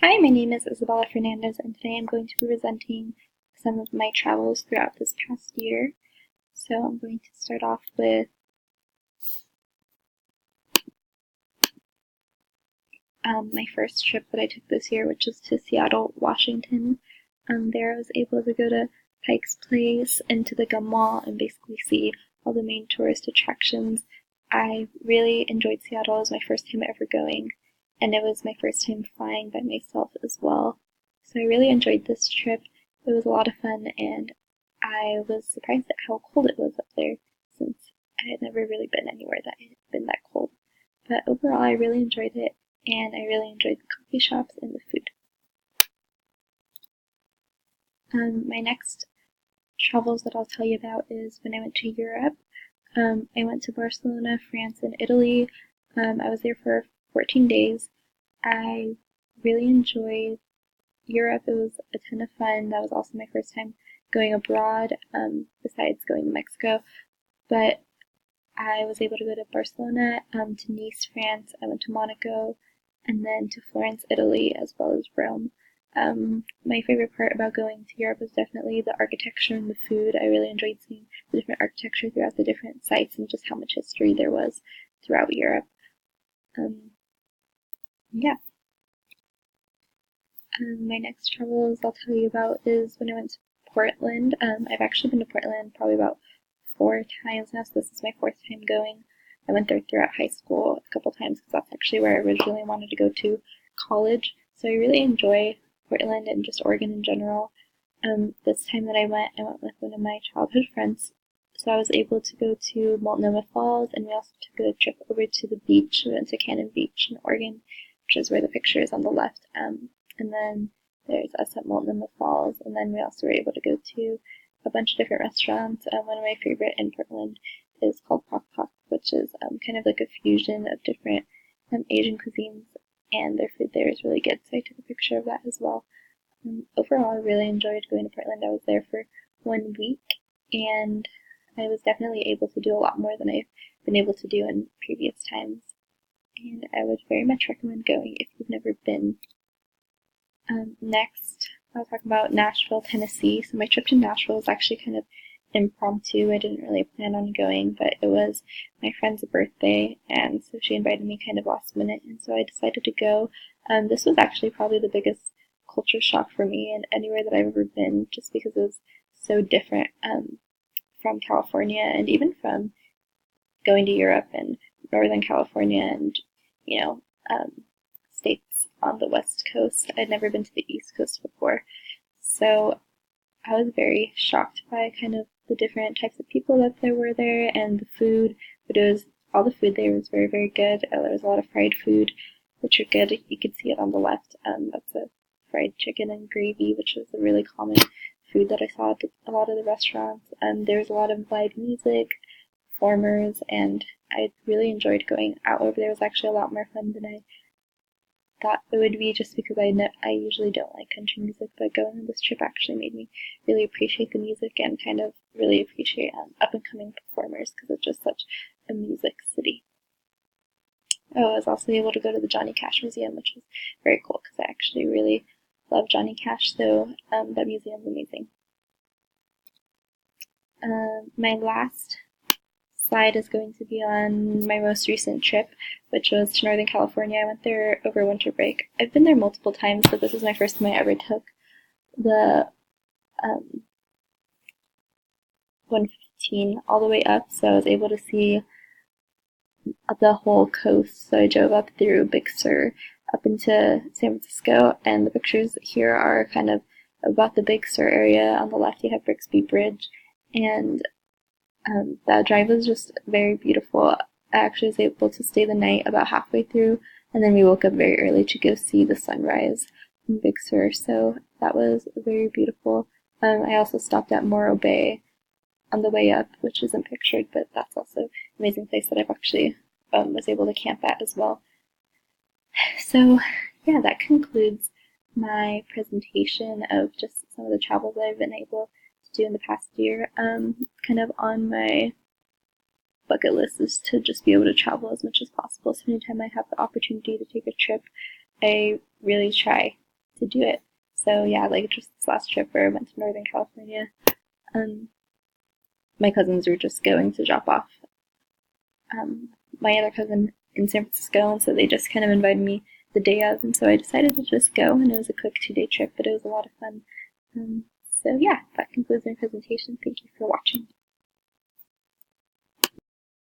Hi, my name is Isabella Fernandez, and today I'm going to be presenting some of my travels throughout this past year. So I'm going to start off with my first trip that I took this year, which is to Seattle, Washington. There I was able to go to Pike's Place and to the Gum Mall and basically see all the main tourist attractions. I really enjoyed Seattle. It was my first time ever going, and it was my first time flying by myself as well. So I really enjoyed this trip. It was a lot of fun, and I was surprised at how cold it was up there since I had never really been anywhere that had been that cold. But overall, I really enjoyed it, and I really enjoyed the coffee shops and the food. My next travels that I'll tell you about is when I went to Europe. I went to Barcelona, France, and Italy. I was there for 14 days. I really enjoyed Europe. It was a ton of fun. That was also my first time going abroad, besides going to Mexico. But I was able to go to Barcelona, to Nice, France. I went to Monaco, and then to Florence, Italy, as well as Rome. My favorite part about going to Europe was definitely the architecture and the food. I really enjoyed seeing the different architecture throughout the different sites and just how much history there was throughout Europe. Yeah. My next travels I'll tell you about is when I went to Portland. I've actually been to Portland probably about 4 times now, so this is my 4th time going. I went there throughout high school a couple times because that's actually where I originally wanted to go to college. So I really enjoy Portland and just Oregon in general. This time that I went with one of my childhood friends. So I was able to go to Multnomah Falls, and we also took a trip over to the beach. We went to Cannon Beach in Oregon, which is where the picture is on the left. And then there's us at Multnomah Falls, and then we also were able to go to a bunch of different restaurants. One of my favorite in Portland is called Pok Pok, which is kind of like a fusion of different Asian cuisines, and their food there is really good, so I took a picture of that as well. Overall, I really enjoyed going to Portland. I was there for 1 week, and I was definitely able to do a lot more than I've been able to do in previous times, and I would very much recommend going if you've never been. Next, I'll talk about Nashville, Tennessee. So my trip to Nashville was actually kind of impromptu. I didn't really plan on going, but it was my friend's birthday, and so she invited me kind of last minute, and so I decided to go. This was actually probably the biggest culture shock for me and anywhere that I've ever been, just because it was so different from California, and even from going to Europe and Northern California and, you know, states on the West Coast. I'd never been to the East Coast before. So I was very shocked by kind of the different types of people that there were there and the food. But it was all the food there was very, very good. There was a lot of fried food, which are good. You can see it on the left. That's a fried chicken and gravy, which is a really common food that I saw at a lot of the restaurants. There was a lot of live music, performers, and I really enjoyed going out over there. It was actually a lot more fun than I thought it would be, just because I usually don't like country music, but going on this trip actually made me really appreciate the music and kind of really appreciate up and coming performers, because it's just such a music city. Oh, I was also able to go to the Johnny Cash Museum, which was very cool because I actually really love Johnny Cash, so that museum's amazing. My last slide is going to be on my most recent trip, which was to Northern California. I went there over winter break. I've been there multiple times, but this is my first time I ever took the 115 all the way up, so I was able to see the whole coast. So I drove up through Big Sur up into San Francisco, and the pictures here are kind of about the Big Sur area. On the left you have Bixby Bridge, and that drive was just very beautiful. I actually was able to stay the night about halfway through, and then we woke up very early to go see the sunrise in Big Sur, so that was very beautiful. I also stopped at Morro Bay on the way up, which isn't pictured, but that's also an amazing place that I've actually was able to camp at as well. So yeah, that concludes my presentation of just some of the travels I've been able to do in the past year. Kind of on my bucket list is to just be able to travel as much as possible. So anytime I have the opportunity to take a trip, I really try to do it. So yeah, like just this last trip where I went to Northern California, my cousins were just going to drop off my other cousin in San Francisco, and so they just kind of invited me the day of, and so I decided to just go, and it was a quick 2-day trip, but it was a lot of fun. So yeah, that concludes my presentation. Thank you for watching.